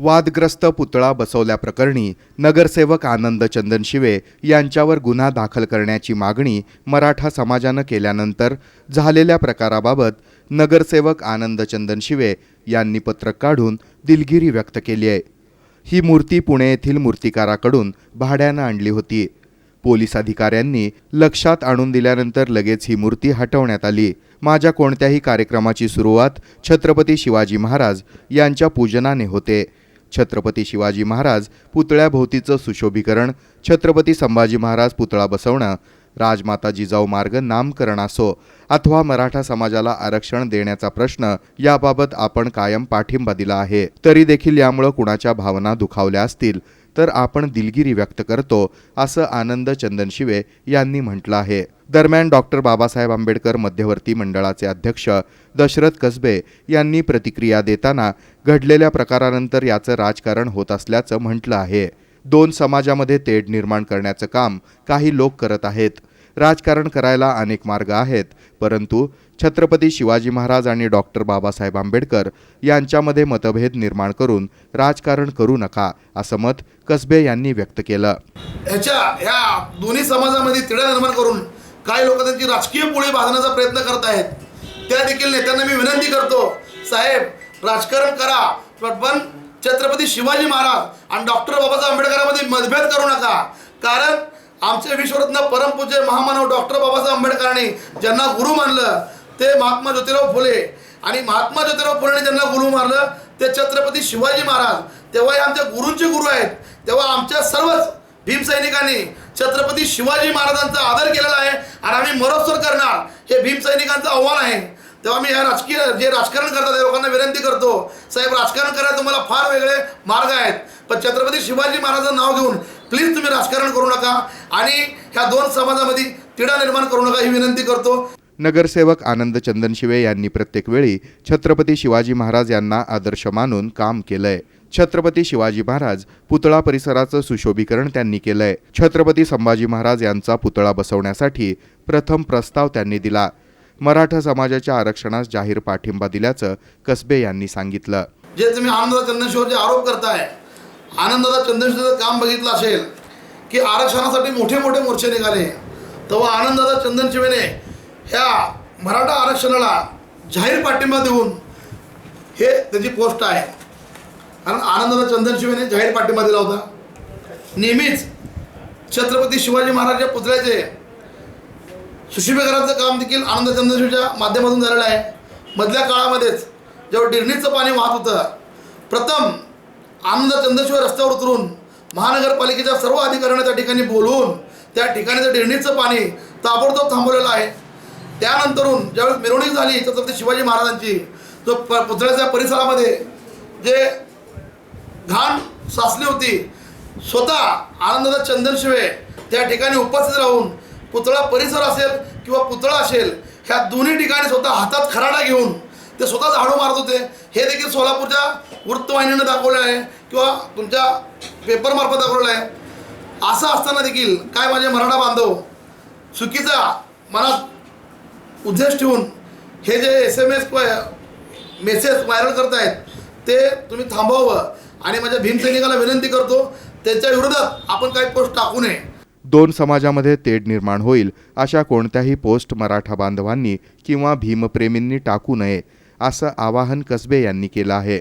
वादग्रस्त पुतळा बसवल्याप्रकरणी नगरसेवक आनंद चंदनशिवे यांच्यावर गुन्हा दाखल करण्याची मागणी मराठा समाजानं केल्यानंतर झालेल्या प्रकाराबाबत नगरसेवक आनंद चंदनशिवे यांनी पत्रक काढून दिलगिरी व्यक्त केली आहे। ही मूर्ती पुणे येथील मूर्तिकाराकडून भाड्यानं आणली होती। पोलीस अधिकाऱ्यांनी लक्षात आणून दिल्यानंतर लगेच ही मूर्ती हटवण्यात आली। माझ्या कोणत्याही कार्यक्रमाची सुरुवात छत्रपती शिवाजी महाराज यांच्या पूजनाने होते। छत्रपती शिवाजी महाराज पुतळ्याभोवतीचं सुशोभीकरण, छत्रपती संभाजी महाराज पुतळा बसवणं, राजमाता जिजाऊ मार्ग नामकरण असो अथवा मराठा समाजाला आरक्षण देण्याचा प्रश्न, याबाबत आपण कायम पाठिंबा दिला आहे। तरी देखील यामुळे कुणाच्या भावना दुखावल्या असतील तर आपण दिलगिरी व्यक्त करतो, असं आनंद चंदनशिवे यांनी म्हटलं आहे। दरम्यान डॉक्टर बाबासाहेब आंबेडकर मध्यवर्ती मंडळाचे अध्यक्ष दशरथ कसबे यांनी प्रतिक्रिया देताना घडलेल्या प्रकारानंतर याचं राजकारण होत असल्याचं म्हटलं आहे। दोन समाजामध्ये तेढ निर्माण करण्याचं काम काही लोक करत आहेत। राजकारण करायला अनेक मार्ग आहेत, परंतु छत्रपती शिवाजी महाराज आणि डॉक्टर बाबासाहेब आंबेडकर यांच्यामध्ये मतभेद निर्माण करून राजकारण करू नका, असं मत कसबे यांनी व्यक्त केलं। ह्या दोन्ही समाजामध्ये तिढा निर्माण करून काही लोक त्यांची राजकीय पोळी भाजण्याचा प्रयत्न करत आहेत। त्या देखील नेत्यांना मी विनंती करतो, साहेब राजकारण करा, पण छत्रपती शिवाजी महाराज आणि डॉक्टर बाबासाहेब आंबेडकरांमध्ये मतभेद करू नका। कारण आमचे विश्वरत्न परमपूज्य महामानव डॉक्टर बाबासाहेब आंबेडकरांनी ज्यांना गुरु मानलं ते महात्मा ज्योतिराव फुले, आणि महात्मा ज्योतिराव फुलेने ज्यांना गुरु मानलं ते छत्रपती शिवाजी महाराज। तेव्हा हे आमच्या गुरूंचे गुरु आहेत। तेव्हा आमच्या सर्वच भीमसैनिकांनी छत्रपती शिवाजी महाराजांचा आदर केलेला आहे आणि आम्ही मरोत्सर करणार, हे भीमसैनिकांचं आव्हान आहे। तेव्हा मी ह्या राजकारण करतात त्या लोकांना विनंती करतो, साहेब राजकारण करायला तुम्हाला फार वेगळे मार्ग आहेत, पण छत्रपती शिवाजी महाराजांचं नाव घेऊन प्लीज तुम्ही राजकारण करू नका आणि ह्या दोन समाजामध्ये तिढा निर्माण करू नका, ही विनंती करतो। नगरसेवक आनंद चंदनशिवे यांनी प्रत्येक वेळी छत्रपती शिवाजी महाराज यांना आदर्श मानून काम केलंय। छत्रपती शिवाजी महाराज पुतळा परिसराचं सुशोभीकरण त्यांनी केलंय। छत्रपती संभाजी महाराज यांचा पुतळा बसवण्यासाठी प्रथम प्रस्ताव त्यांनी दिला। मराठा समाजाच्या आरक्षणास जाहीर पाठिंबा दिल्याचं कसबे यांनी सांगितलं। जे तुम्ही आनंददादा चंदनशिवेचे आरोप करताय, आनंददादा चंदनशिवेचं काम बघितलं असेल की आरक्षणासाठी मोठे मोठे मोर्चे निघाले, तेव्हा आनंददादा चंदनशिवेने ह्या मराठा आरक्षणाला जाहीर पाठिंबा देऊन हे त्याची पोस्ट आहे। कारण आनंददादा चंदनशिवेने जाहीर पाठिंबा दिला होता। नेहमीच छत्रपती शिवाजी महाराजांच्या पुतळ्याचे सुशोभीकरणाचं काम देखील आनंद चंदनशिवेच्या माध्यमातून झालेलं आहे। मधल्या काळामध्येच जेव्हा डिरणीचं पाणी वाहत होतं, प्रथम आनंद चंदनशिवे रस्त्यावर उतरून महानगरपालिकेच्या सर्व अधिकाऱ्यांना त्या ठिकाणी बोलवून त्या ठिकाणी डिरणीचं पाणी ताबडतोब थांबवलेलं आहे। त्यानंतरून ज्यावेळेस मिरवणूक झाली छत्रपती शिवाजी महाराजांची, तो पुतळ्याच्या परिसरामध्ये जे घाण साचली होती, स्वतः आनंददादा चंदनशिवे त्या ठिकाणी उपस्थित राहून पुतळा परिसर असेल किंवा पुतळा असेल, ह्या दोन्ही ठिकाणी स्वतः हातात खराडा घेऊन ते स्वतः झाडू मारत होते। हे देखील सोलापूरच्या वृत्तवाहिनीनं दाखवलं आहे किंवा तुमच्या पेपरमार्फत दाखवलं आहे। असं असताना देखील काय माझे मराठा बांधव चुकीचा मनात उद्देश ठेवून हे जे SMS मेसेज व्हायरल करतायत ते तुम्ही थांबवावं आणि माझ्या भीमसैनिकाला विनंती करतो, त्यांच्या विरोधात आपण काही पोस्ट टाकू नये। दोन समाजामध्ये तेढ निर्माण होईल अशा कोणत्याही पोस्ट मराठा बांधवांनी किंवा भीमप्रेमींनी टाकू नये, असं आवाहन कसबे यांनी केलं आहे।